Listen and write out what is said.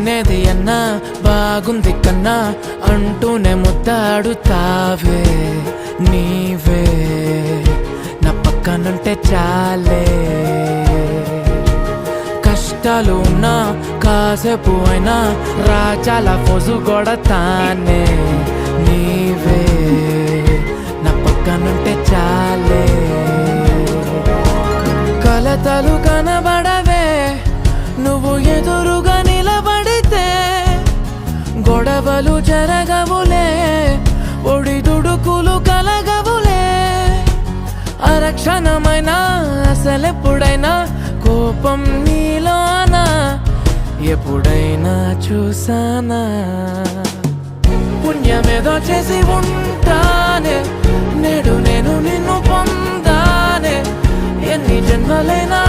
తినేది అన్నా బాగుంది కన్నా అంటూనే ముద్దాడుతావే నీవే నా పక్కనుంటే చాలే కష్టాలు ఉన్నా కాసేపు అయినా రాజాల ఫోజు కొడతానే నీవే నా పక్కనుంటే చాలే కలతలు కనబడవే నువ్వు ఎదురుగా నిలబడితే గొడవలు జరగవులే ఒడిదుడుకులు కలగవులే అరక్షణమైన అసలెప్పుడైనా కోపం నీలోనా ఎప్పుడైనా చూసానా పుణ్యమేదో చేసి ఉంటానే నేడు నేను నిన్ను పొందానే ఎన్ని జన్మలైనా